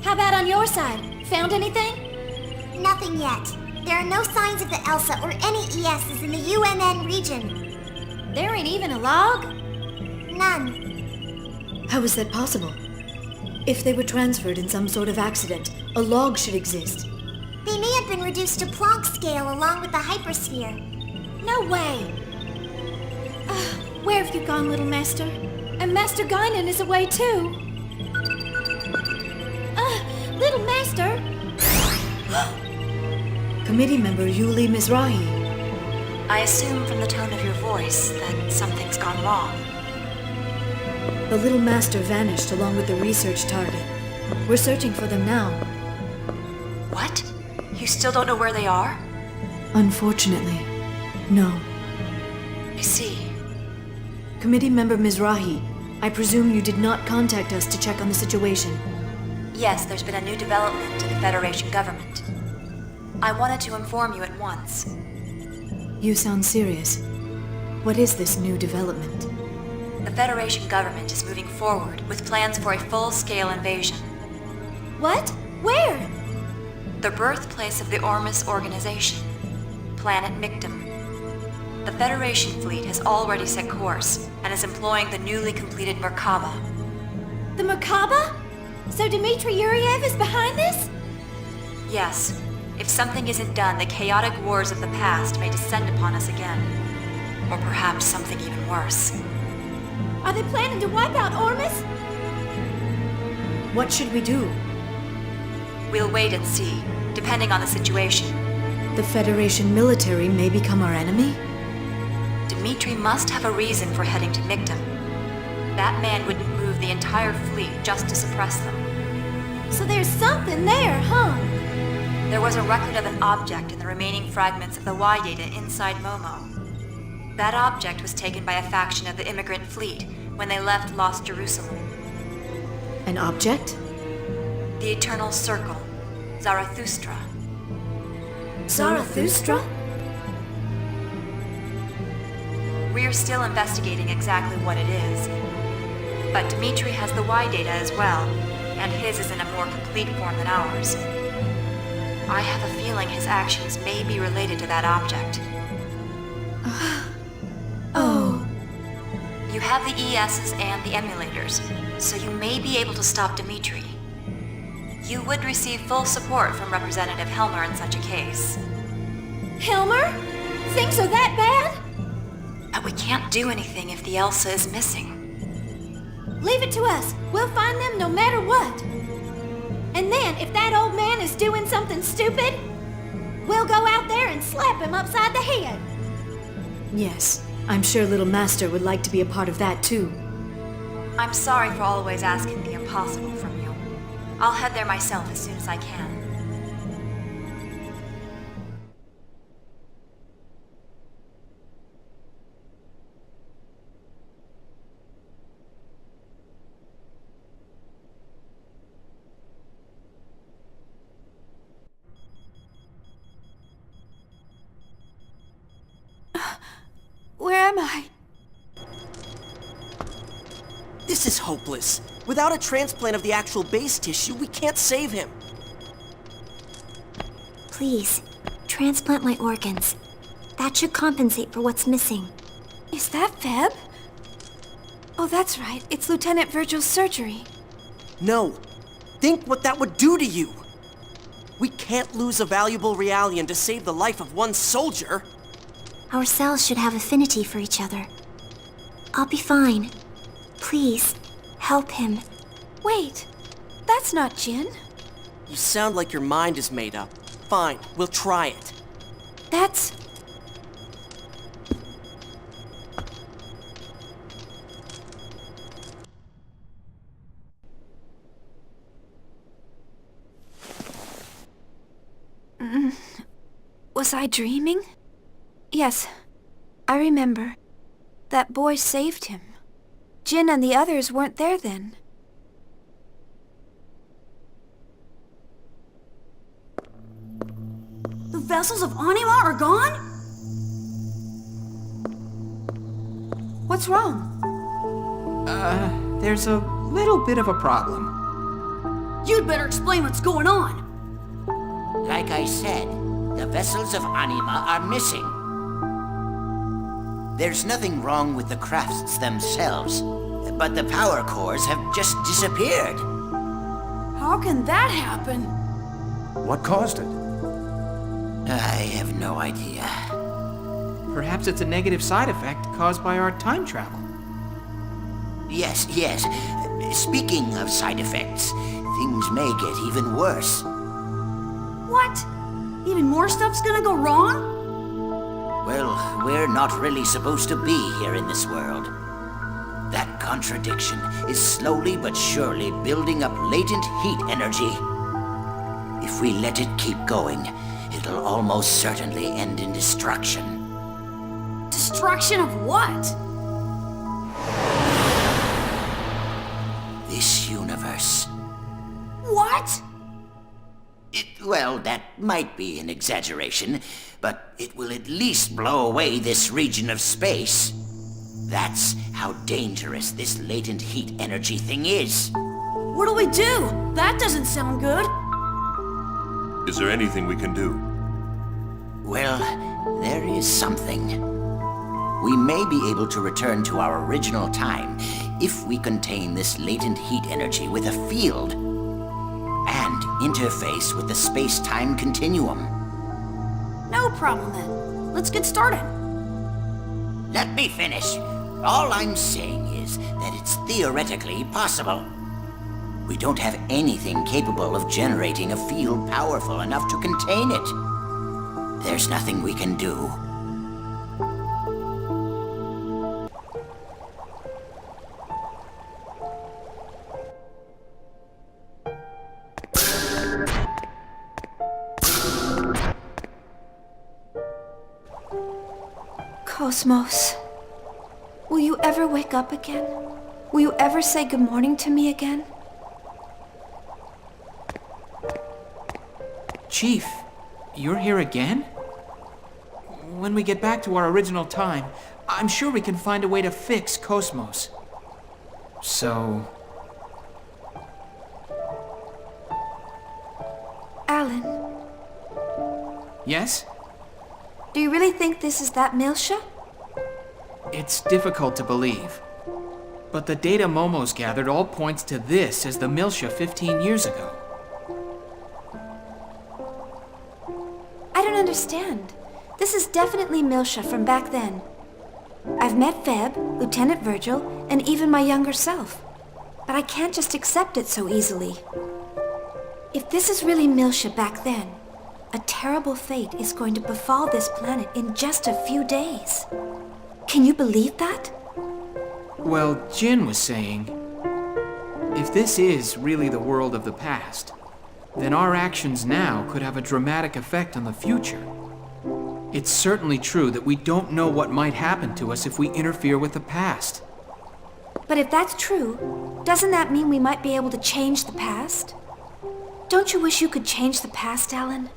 How about on your side? Found anything? Nothing yet. There are no signs of the ELSA or any ESs in the UNN region. There ain't even a log? None. How is that possible? If they were transferred in some sort of accident, a log should exist. They may have been reduced to Planck scale along with the hypersphere. No way! Where have you gone, little master? And Master Guinan is away too. Little master! Committee member Yuli Mizrahi. I assume from the tone of your voice that something's gone wrong. The little master vanished along with the research target. We're searching for them now. What? You still don't know where they are? Unfortunately, no. I see. Committee member Mizrahi, I presume you did not contact us to check on the situation. Yes, there's been a new development in the Federation government. I wanted to inform you at once. You sound serious. What is this new development? The Federation government is moving forward with plans for a full-scale invasion. What? Where? The birthplace of the Ormus organization, planet Mictum. The Federation fleet has already set course and is employing the newly completed Merkaba. The Merkaba? So Dmitry Yuriev is behind this? Yes. If something isn't done, the chaotic wars of the past may descend upon us again. Or perhaps something even worse. Are they planning to wipe out Ormus? What should we do? We'll wait and see, depending on the situation. The Federation military may become our enemy? Dmitry must have a reason for heading to Mictum. That man wouldn't move the entire fleet just to suppress them. So there's something there, huh? There was a record of an object in the remaining fragments of the Y data inside Momo. That object was taken by a faction of the immigrant fleet when they left Lost Jerusalem. An object? The Eternal Circle, Zarathustra. Zarathustra? We're still investigating exactly what it is. But Dmitry has the Y data as well, and his is in a more complete form than ours. I have a feeling his actions may be related to that object. Oh. You have the ESs and the emulators, so you may be able to stop Dmitry. You would receive full support from Representative Helmer in such a case. Helmer? Things are that bad? But we can't do anything if the ELSA is missing. Leave it to us. We'll find them no matter what. And then, if that old man is doing something stupid, we'll go out there and slap him upside the head. Yes, I'm sure Little Master would like to be a part of that too. I'm sorry for always asking the impossible from you. I'll head there myself as soon as I can. Where am I? This is hopeless. Without a transplant of the actual base tissue, we can't save him. Please, transplant my organs. That should compensate for what's missing. Is that Feb? Oh, that's right. It's Lieutenant Virgil's surgery. No. Think what that would do to you. We can't lose a valuable Realian to save the life of one soldier. Our cells should have affinity for each other. I'll be fine. Please, help him. Wait, that's not Jin. You sound like your mind is made up. Fine, we'll try it. That's... Was I dreaming? Yes, I remember. That boy saved him. Jin and the others weren't there then. The vessels of Anima are gone? What's wrong? There's a little bit of a problem. You'd better explain what's going on. Like I said, the vessels of anima are missing. There's nothing wrong with the crafts themselves, but the power cores have just disappeared. How can that happen? What caused it? I have no idea. Perhaps it's a negative side effect caused by our time travel. Yes. Speaking of side effects, things may get even worse. What? Even more stuff's gonna go wrong? Well, we're not really supposed to be here in this world. That contradiction is slowly but surely building up latent heat energy. If we let it keep going, it'll almost certainly end in destruction. Destruction of what? This universe. What? Well, that might be an exaggeration, but it will at least blow away this region of space. That's how dangerous this latent heat energy thing is. What'll we do? That doesn't sound good. Is there anything we can do? Well, there is something. We may be able to return to our original time if we contain this latent heat energy with a field and interface with the space-time continuum. No problem then. Let's get started. Let me finish. All I'm saying is that it's theoretically possible. We don't have anything capable of generating a field powerful enough to contain it. There's nothing we can do. Cosmos, will you ever wake up again? Will you ever say good morning to me again? Chief, you're here again? When we get back to our original time, I'm sure we can find a way to fix Cosmos. So... Alan, Yes? do you really think this is that Milsha? It's difficult to believe. But the data Momo's gathered all points to this as the Milsha 15 years ago. I don't understand. This is definitely Milsha from back then. I've met Feb, Lieutenant Virgil, and even my younger self. But I can't just accept it so easily. If this is really Milsha back then, a terrible fate is going to befall this planet in just a few days. Can you believe that? Well, Jin was saying, if this is really the world of the past, then our actions now could have a dramatic effect on the future. It's certainly true that we don't know what might happen to us if we interfere with the past. But if that's true, doesn't that mean we might be able to change the past? Don't you wish you could change the past, Alan?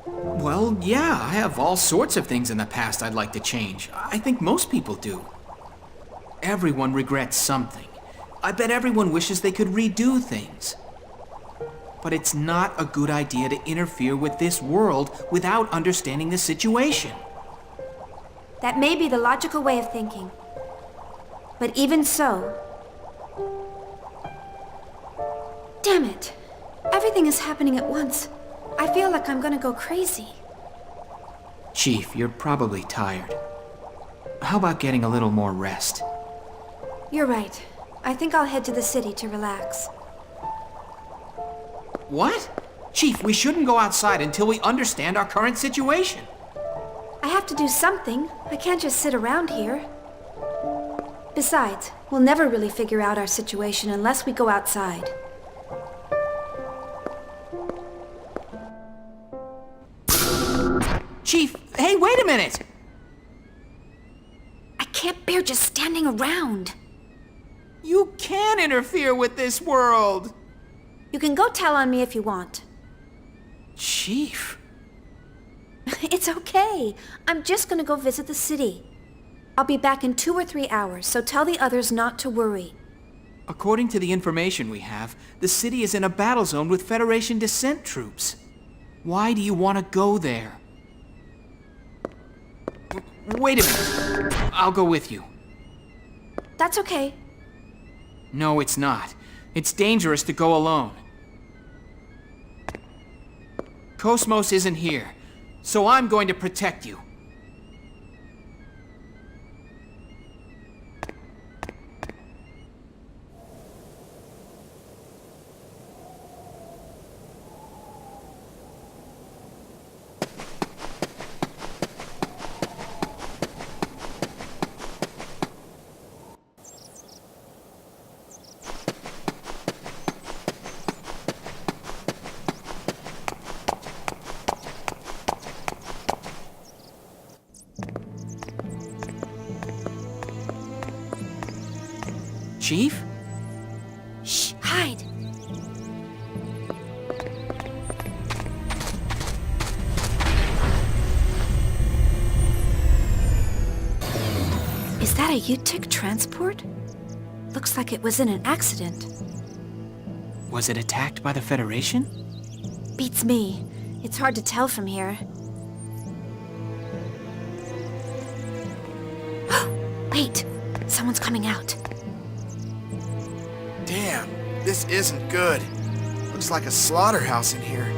Well, yeah, I have all sorts of things in the past I'd like to change. I think most people do. Everyone regrets something. I bet everyone wishes they could redo things. But it's not a good idea to interfere with this world without understanding the situation. That may be the logical way of thinking. But even so... Damn it. Everything is happening at once. I feel like I'm gonna go crazy. Chief, you're probably tired. How about getting a little more rest? You're right. I think I'll head to the city to relax. What? Chief, we shouldn't go outside until we understand our current situation. I have to do something. I can't just sit around here. Besides, we'll never really figure out our situation unless we go outside. Chief, hey, wait a minute! I can't bear just standing around. You can interfere with this world! You can go tell on me if you want. Chief. It's okay. I'm just gonna go visit the city. I'll be back in 2 or 3 hours, so tell the others not to worry. According to the information we have, the city is in a battle zone with Federation dissent troops. Why do you want to go there? Wait a minute. I'll go with you. That's okay. No, it's not. It's dangerous to go alone. Cosmos isn't here, so I'm going to protect you. Chief? Shh, hide. Is that a UTIC transport? Looks like it was in an accident. Was it attacked by the Federation? Beats me. It's hard to tell from here. Wait, someone's coming out. Damn, this isn't good. Looks like a slaughterhouse in here.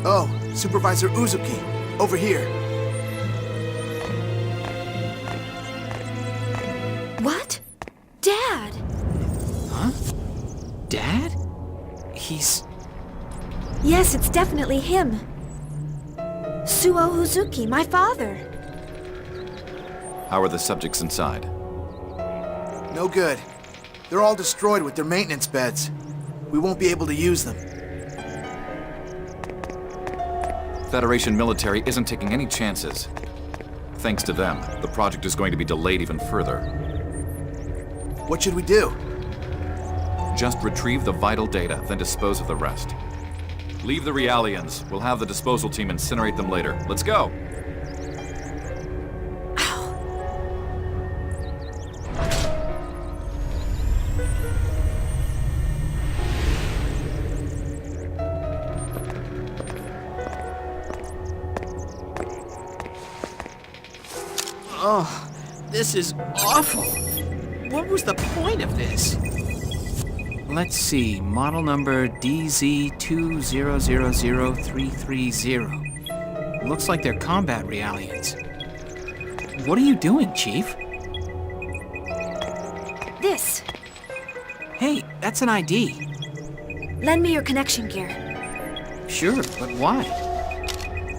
Oh, Supervisor Uzuki, over here. What? Dad! Huh? Dad? He's... Yes, it's definitely him. Suo Uzuki, my father. How are the subjects inside? No good. They're all destroyed with their maintenance beds. We won't be able to use them. Federation military isn't taking any chances. Thanks to them, the project is going to be delayed even further. What should we do? Just retrieve the vital data, then dispose of the rest. Leave the Realians. We'll have the disposal team incinerate them later. Let's go! Oh, this is awful. What was the point of this? Let's see, model number DZ2000330. Looks like they're combat Realians. What are you doing, Chief? This. Hey, that's an ID. Lend me your connection gear. Sure, but why?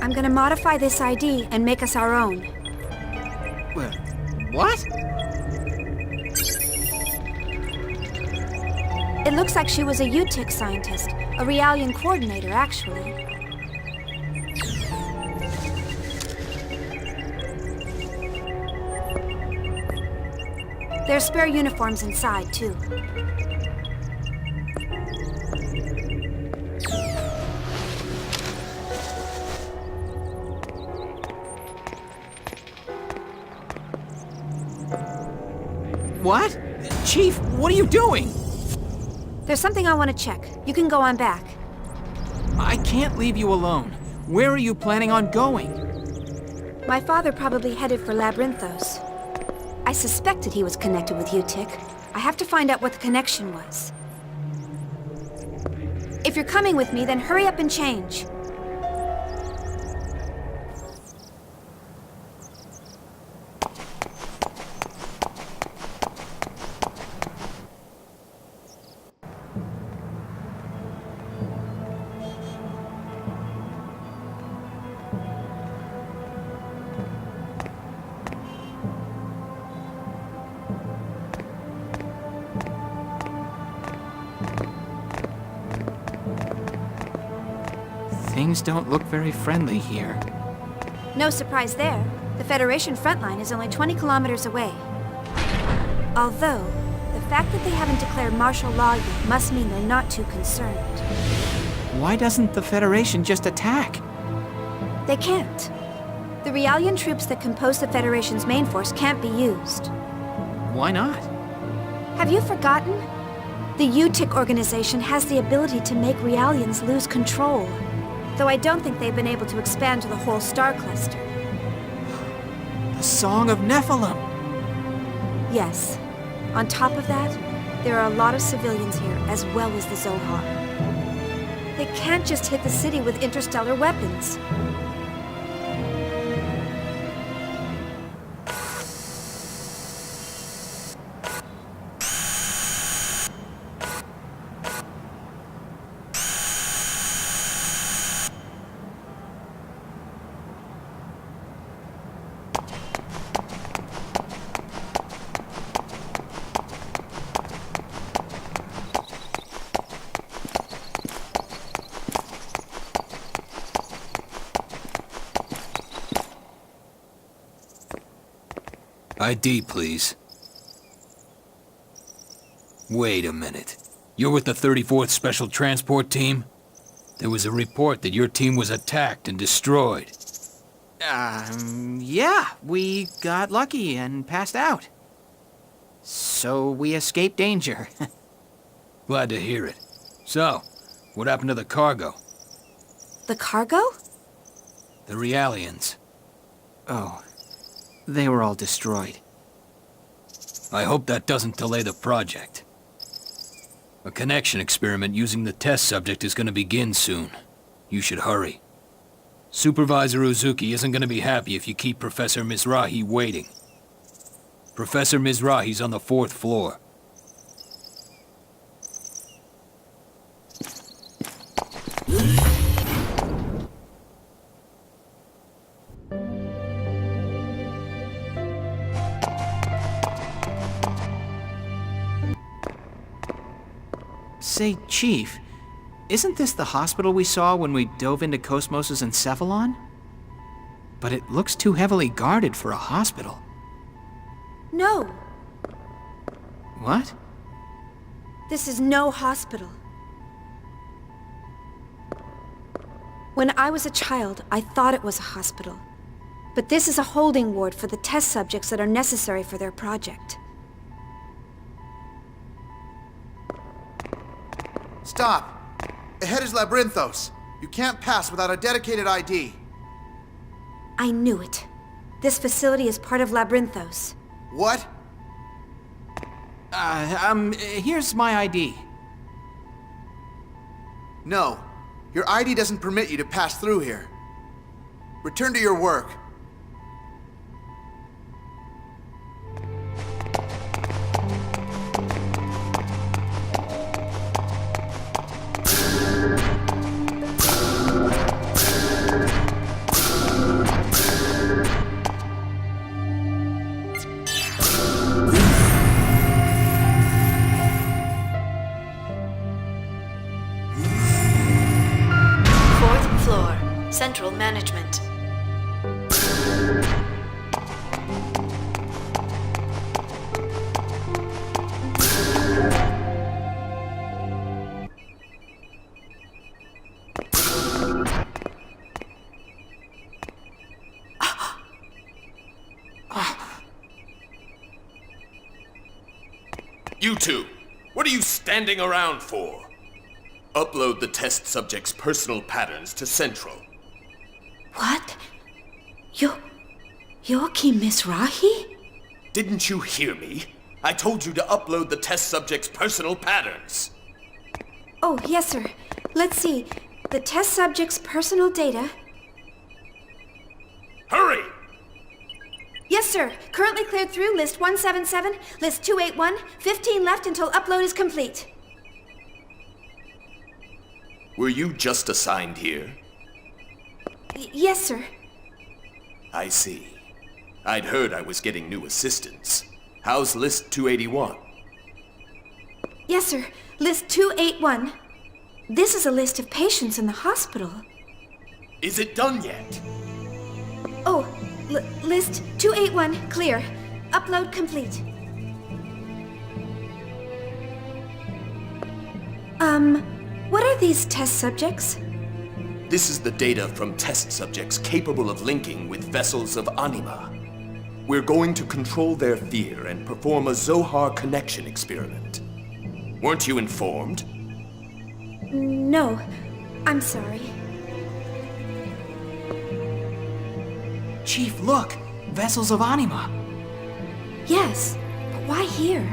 I'm gonna modify this ID and make us our own. Well, what? It looks like she was a UTIC scientist, a Realian coordinator, actually. There's spare uniforms inside, too. What? Chief, what are you doing? There's something I want to check. You can go on back. I can't leave you alone. Where are you planning on going? My father probably headed for Labyrinthos. I suspected he was connected with UTIC. I have to find out what the connection was. If you're coming with me, then hurry up and change. Things don't look very friendly here. No surprise there. The Federation front line is only 20 kilometers away. Although, the fact that they haven't declared martial law yet must mean they're not too concerned. Why doesn't the Federation just attack? They can't. The Realian troops that compose the Federation's main force can't be used. Why not? Have you forgotten? The UTIC organization has the ability to make Realians lose control. Though I don't think they've been able to expand to the whole star cluster. The Song of Nephilim! Yes. On top of that, there are a lot of civilians here, as well as the Zohar. They can't just hit the city with interstellar weapons. ID, please. Wait a minute. You're with the 34th Special Transport Team? There was a report that your team was attacked and destroyed. Yeah, we got lucky and passed out. So we escaped danger. Glad to hear it. So, what happened to the cargo? The cargo? The Realians. Oh, they were all destroyed. I hope that doesn't delay the project. A connection experiment using the test subject is going to begin soon. You should hurry. Supervisor Uzuki isn't going to be happy if you keep Professor Mizrahi waiting. Professor Mizrahi's on the 4th floor. Say, Chief, isn't this the hospital we saw when we dove into Cosmos' encephalon? But it looks too heavily guarded for a hospital. No. What? This is no hospital. When I was a child, I thought it was a hospital. But this is a holding ward for the test subjects that are necessary for their project. Stop! Ahead is Labyrinthos. You can't pass without a dedicated ID. I knew it. This facility is part of Labyrinthos. What? Here's my ID. No. Your ID doesn't permit you to pass through here. Return to your work. Central Management. You two, what are you standing around for? Upload the test subject's personal patterns to Central. What? Yoki Mizrahi? Didn't you hear me? I told you to upload the test subject's personal patterns. Oh, yes, sir. Let's see. The test subject's personal data. Hurry! Yes, sir. Currently cleared through list 177, list 281, 15 left until upload is complete. Were you just assigned here? Yes, sir. I see. I'd heard I was getting new assistants. How's list 281? Yes, sir. List 281. This is a list of patients in the hospital. Is it done yet? Oh, list 281, clear. Upload complete. What are these test subjects? This is the data from test subjects capable of linking with vessels of anima. We're going to control their fear and perform a Zohar connection experiment. Weren't you informed? No, I'm sorry. Chief, look! Vessels of Anima! Yes, but why here?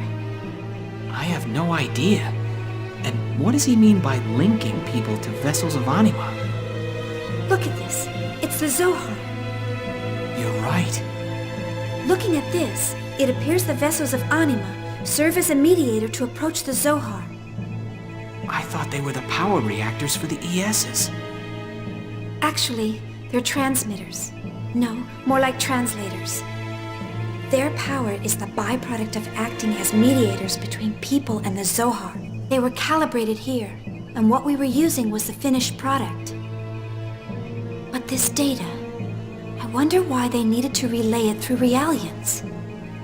I have no idea. And what does he mean by linking people to vessels of Anima? Look at this. It's the Zohar. You're right. Looking at this, it appears the vessels of Anima serve as a mediator to approach the Zohar. I thought they were the power reactors for the ESs. Actually, they're transmitters. No, more like translators. Their power is the byproduct of acting as mediators between people and the Zohar. They were calibrated here, and what we were using was the finished product. But this data, I wonder why they needed to relay it through Realians.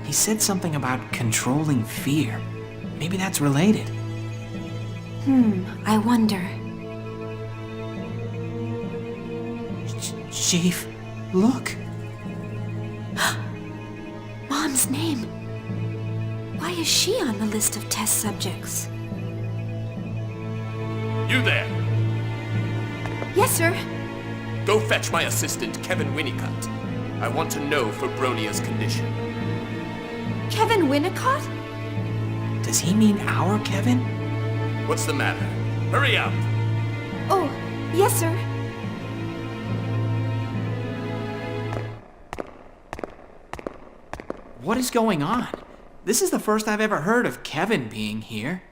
He said something about controlling fear. Maybe that's related. I wonder. Chief, look. Mom's name. Why is she on the list of test subjects? You there! Yes, sir. Go fetch my assistant, Kevin Winnicott. I want to know Febronia's condition. Kevin Winnicott? Does he mean our Kevin? What's the matter? Hurry up! Oh, yes, sir. What is going on? This is the first I've ever heard of Kevin being here.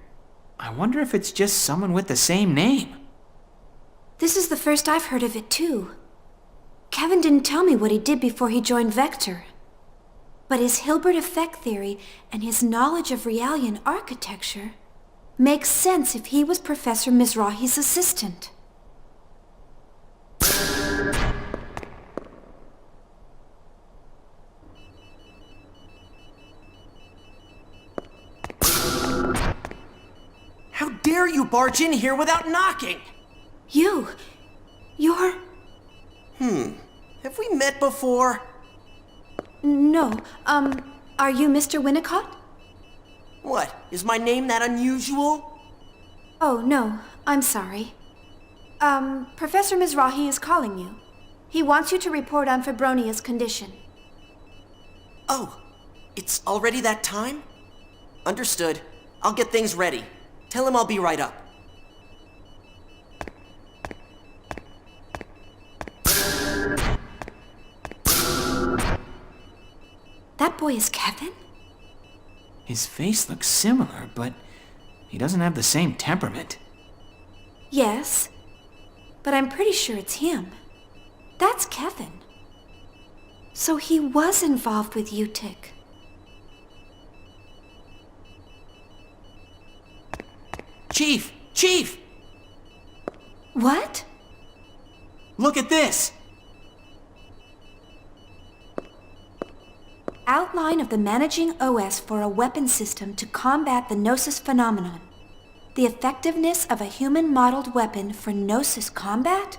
I wonder if it's just someone with the same name. This is the first I've heard of it, too. Kevin didn't tell me what he did before he joined Vector. But his Hilbert effect theory and his knowledge of Realian architecture makes sense if he was Professor Mizrahi's assistant. How dare you barge in here without knocking? You're... Have we met before? No, are you Mr. Winnicott? What, is my name that unusual? Oh, no, I'm sorry. Professor Mizrahi is calling you. He wants you to report on Febronia's condition. Oh, it's already that time? Understood. I'll get things ready. Tell him I'll be right up. That boy is Kevin? His face looks similar, but he doesn't have the same temperament. Yes, but I'm pretty sure it's him. That's Kevin. So he was involved with UTIC. Chief! Chief! What? Look at this! Outline of the managing OS for a weapon system to combat the Gnosis phenomenon. The effectiveness of a human-modeled weapon for Gnosis combat?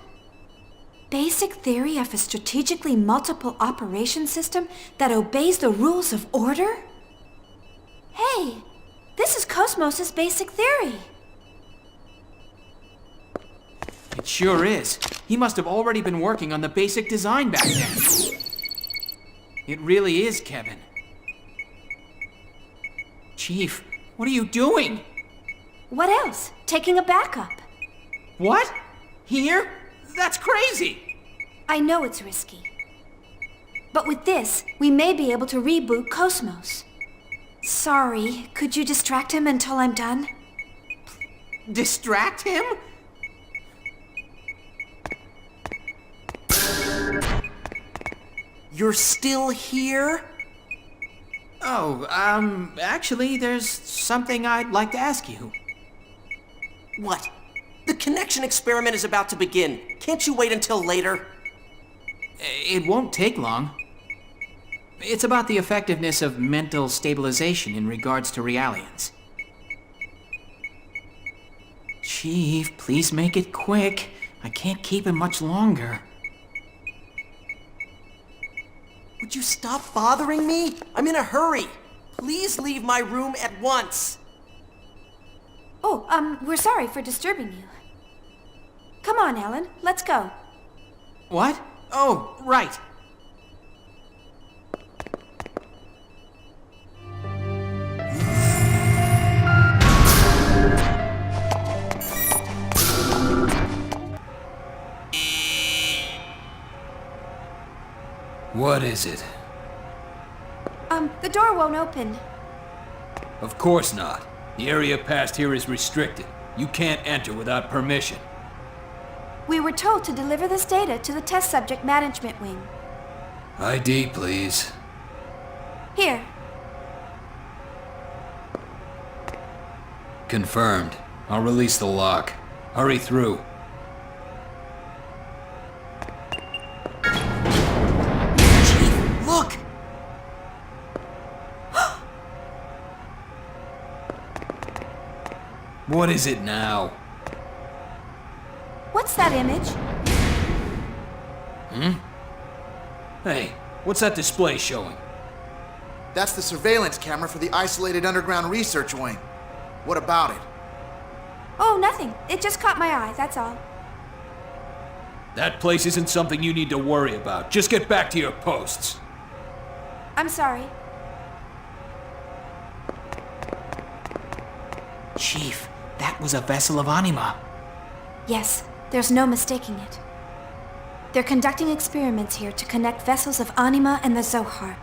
Basic theory of a strategically multiple operation system that obeys the rules of order? Hey, this is Cosmos' basic theory. It sure is. He must have already been working on the basic design back then. It really is Kevin. Chief, what are you doing? What else? Taking a backup. What? Here? That's crazy! I know it's risky. But with this, we may be able to reboot Cosmos. Sorry, could you distract him until I'm done? Distract him? You're still here? Oh, actually, there's something I'd like to ask you. What? The connection experiment is about to begin. Can't you wait until later? It won't take long. It's about the effectiveness of mental stabilization in regards to Realians. Chief, please make it quick. I can't keep him much longer. Would you stop bothering me? I'm in a hurry. Please leave my room at once. Oh, we're sorry for disturbing you. Come on, Ellen, let's go. What? Oh, right. What is it? The door won't open. Of course not. The area past here is restricted. You can't enter without permission. We were told to deliver this data to the Test Subject Management Wing. ID, please. Here. Confirmed. I'll release the lock. Hurry through. Chief, look! What is it now? What's that image? Hey, what's that display showing? That's the surveillance camera for the isolated underground research wing. What about it? Oh, nothing. It just caught my eye, that's all. That place isn't something you need to worry about. Just get back to your posts. I'm sorry. Chief, that was a vessel of Anima. Yes, there's no mistaking it. They're conducting experiments here to connect vessels of Anima and the Zohar.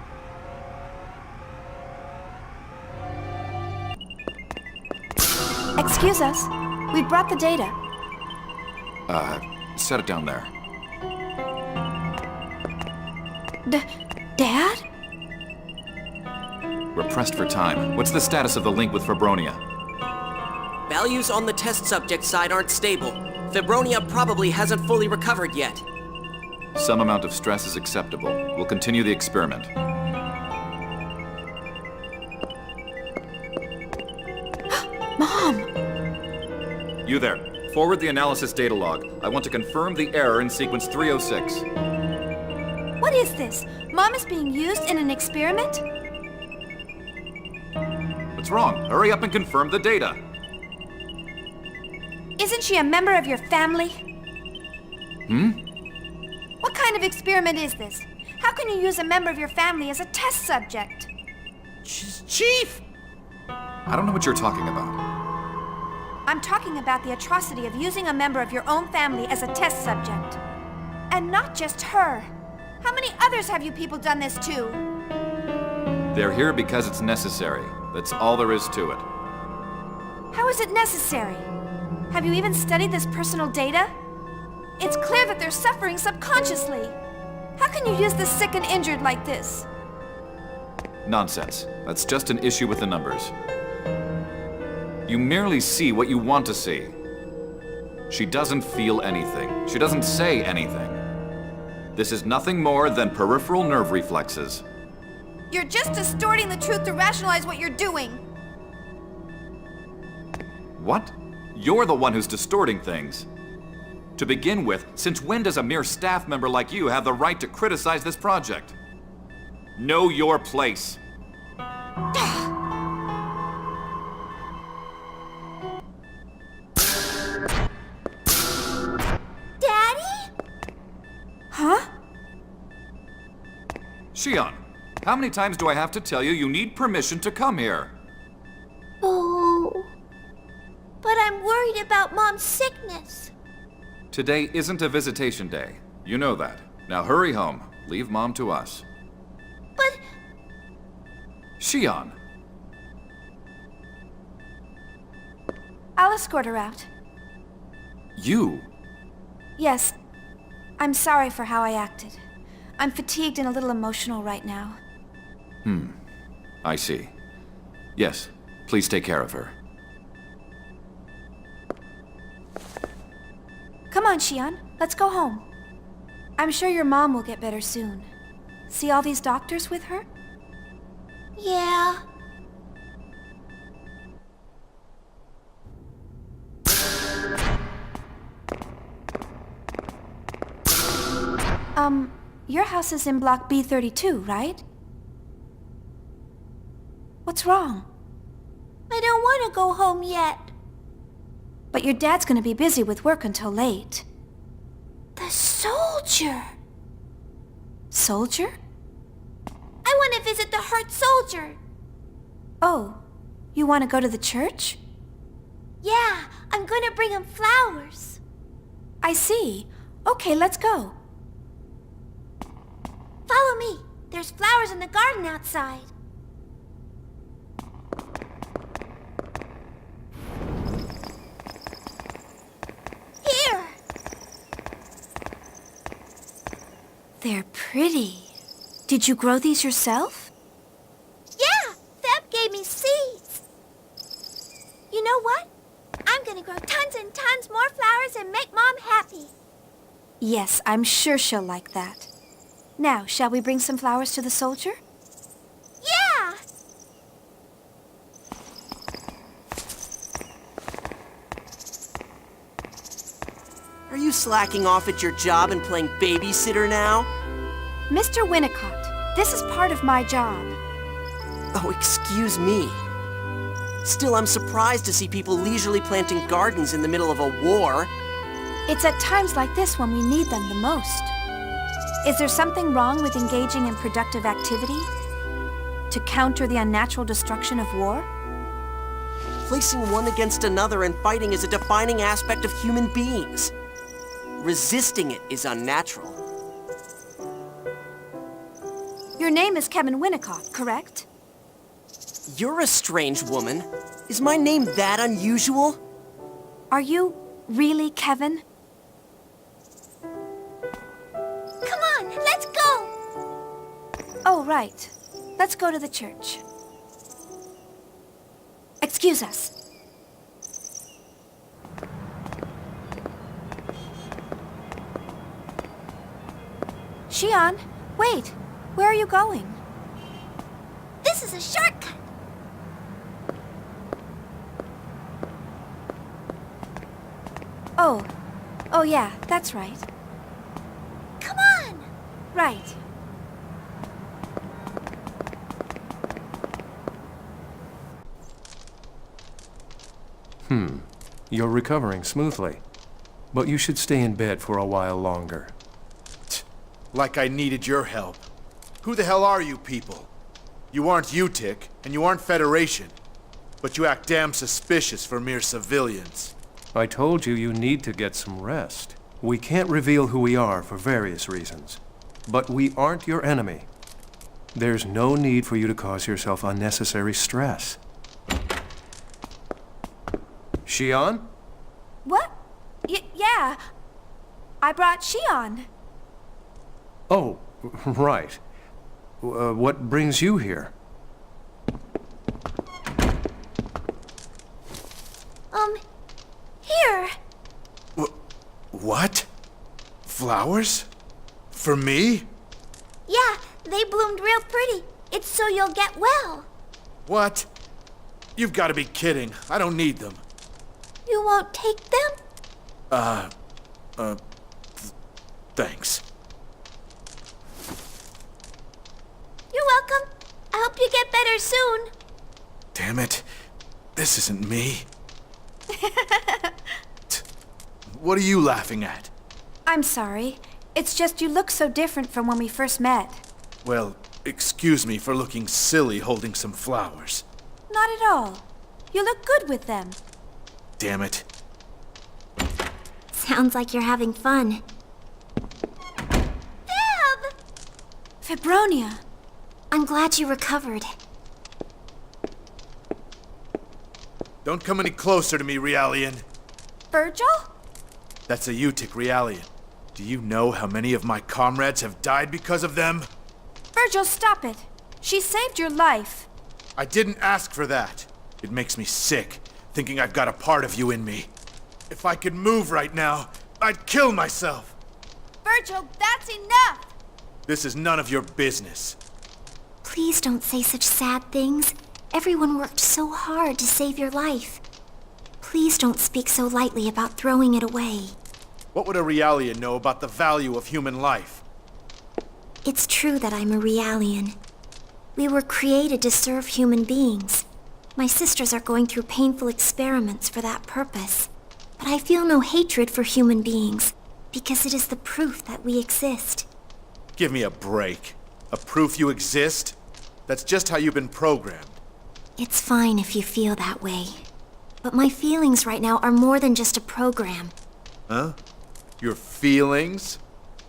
Excuse us. We brought the data. Set it down there. Dad? We're pressed for time. What's the status of the link with Fibronia? Values on the test subject side aren't stable. Fibronia probably hasn't fully recovered yet. Some amount of stress is acceptable. We'll continue the experiment. Mom! You there. Forward the analysis data log. I want to confirm the error in sequence 306. What is this? Mom is being used in an experiment? What's wrong? Hurry up and confirm the data. Isn't she a member of your family? What kind of experiment is this? How can you use a member of your family as a test subject? Chief! I don't know what you're talking about. I'm talking about the atrocity of using a member of your own family as a test subject. And not just her. How many others have you people done this to? They're here because it's necessary. That's all there is to it. How is it necessary? Have you even studied this personal data? It's clear that they're suffering subconsciously. How can you use the sick and injured like this? Nonsense. That's just an issue with the numbers. You merely see what you want to see. She doesn't feel anything. She doesn't say anything. This is nothing more than peripheral nerve reflexes. You're just distorting the truth to rationalize what you're doing. What? You're the one who's distorting things. To begin with, since when does a mere staff member like you have the right to criticize this project? Know your place. Huh? Shion, how many times do I have to tell you you need permission to come here? Oh. But I'm worried about Mom's sickness. Today isn't a visitation day. You know that. Now hurry home. Leave Mom to us. But... Shion. I'll escort her out. You? Yes. I'm sorry for how I acted. I'm fatigued and a little emotional right now. I see. Yes, please take care of her. Come on, Shion. Let's go home. I'm sure your mom will get better soon. See all these doctors with her? Yeah. your house is in block B32, right? What's wrong? I don't want to go home yet. But your dad's gonna be busy with work until late. The soldier! Soldier? I want to visit the hurt soldier. Oh, you want to go to the church? Yeah, I'm gonna bring him flowers. I see. Okay, let's go. Follow me. There's flowers in the garden outside. Here! They're pretty. Did you grow these yourself? Yeah, Feb gave me seeds. You know what? I'm gonna grow tons and tons more flowers and make Mom happy. Yes, I'm sure she'll like that. Now, shall we bring some flowers to the soldier? Yeah! Are you slacking off at your job and playing babysitter now? Mr. Winnicott, this is part of my job. Oh, excuse me. Still, I'm surprised to see people leisurely planting gardens in the middle of a war. It's at times like this when we need them the most. Is there something wrong with engaging in productive activity to counter the unnatural destruction of war? Placing one against another and fighting is a defining aspect of human beings. Resisting it is unnatural. Your name is Kevin Winnicott, correct? You're a strange woman. Is my name that unusual? Are you really Kevin? Come on, let's go! Oh, right. Let's go to the church. Excuse us. Xian, wait. Where are you going? This is a shortcut. Oh yeah, that's right. Come on! Right. You're recovering smoothly. But you should stay in bed for a while longer. Like I needed your help. Who the hell are you people? You aren't UTIC, and you aren't Federation. But you act damn suspicious for mere civilians. I told you need to get some rest. We can't reveal who we are for various reasons. But we aren't your enemy. There's no need for you to cause yourself unnecessary stress. Xian? What? Yeah. I brought Xian. Oh, right. What brings you here? Here. What? Flowers? For me? Yeah, they bloomed real pretty. It's so you'll get well. What? You've got to be kidding. I don't need them. You won't take them? Thanks. You're welcome. I hope you get better soon. Damn it. This isn't me. What are you laughing at? I'm sorry. It's just you look so different from when we first met. Well, excuse me for looking silly holding some flowers. Not at all. You look good with them. Damn it. Sounds like you're having fun. Feb! Fibronia. I'm glad you recovered. Don't come any closer to me, Realian. Virgil? That's a UTIC, Realian. Do you know how many of my comrades have died because of them? Virgil, stop it. She saved your life. I didn't ask for that. It makes me sick, thinking I've got a part of you in me. If I could move right now, I'd kill myself. Virgil, that's enough! This is none of your business. Please don't say such sad things. Everyone worked so hard to save your life. Please don't speak so lightly about throwing it away. What would a Realian know about the value of human life? It's true that I'm a Realian. We were created to serve human beings. My sisters are going through painful experiments for that purpose. But I feel no hatred for human beings, because it is the proof that we exist. Give me a break. A proof you exist? That's just how you've been programmed. It's fine if you feel that way. But my feelings right now are more than just a program. Huh? Your feelings?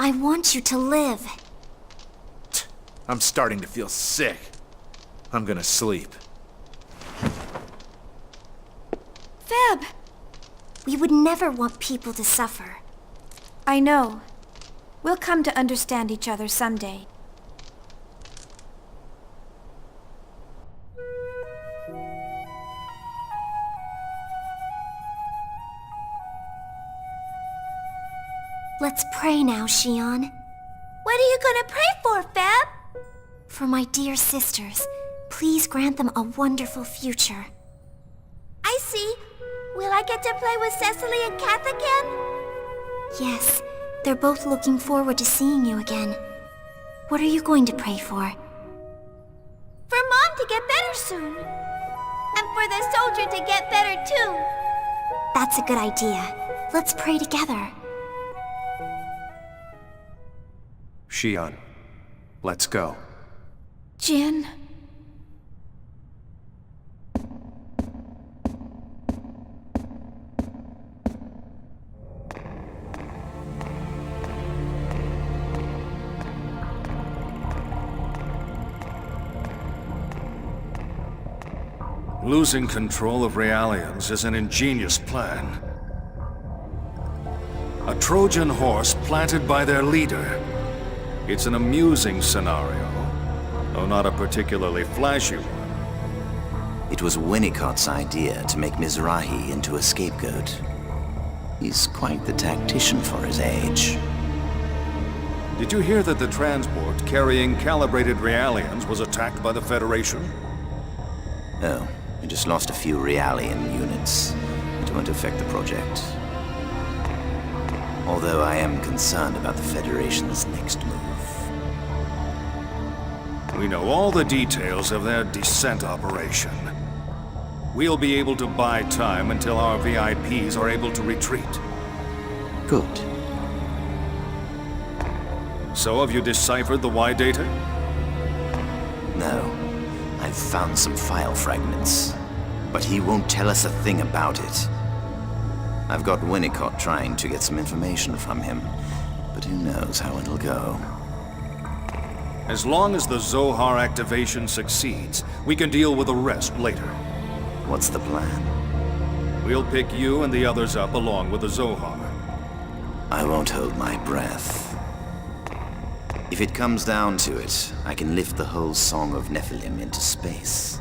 I want you to live. I'm starting to feel sick. I'm gonna sleep. Feb! We would never want people to suffer. I know. We'll come to understand each other someday. Let's pray now, Xion. What are you gonna pray for, Feb? For my dear sisters, please grant them a wonderful future. I see. Will I get to play with Cecily and Kath again? Yes, they're both looking forward to seeing you again. What are you going to pray for? For Mom to get better soon. And for the soldier to get better too. That's a good idea. Let's pray together. Xion, let's go. Jin? Losing control of Realians is an ingenious plan. A Trojan horse planted by their leader. It's an amusing scenario, though not a particularly flashy one. It was Winnicott's idea to make Mizrahi into a scapegoat. He's quite the tactician for his age. Did you hear that the transport carrying calibrated Realians was attacked by the Federation? No, we just lost a few Realian units. It won't affect the project. Although I am concerned about the Federation's next move. We know all the details of their descent operation. We'll be able to buy time until our VIPs are able to retreat. Good. So have you deciphered the Y data? No. I've found some file fragments. But he won't tell us a thing about it. I've got Winnicott trying to get some information from him, but who knows how it'll go. As long as the Zohar activation succeeds, we can deal with the rest later. What's the plan? We'll pick you and the others up along with the Zohar. I won't hold my breath. If it comes down to it, I can lift the whole Song of Nephilim into space.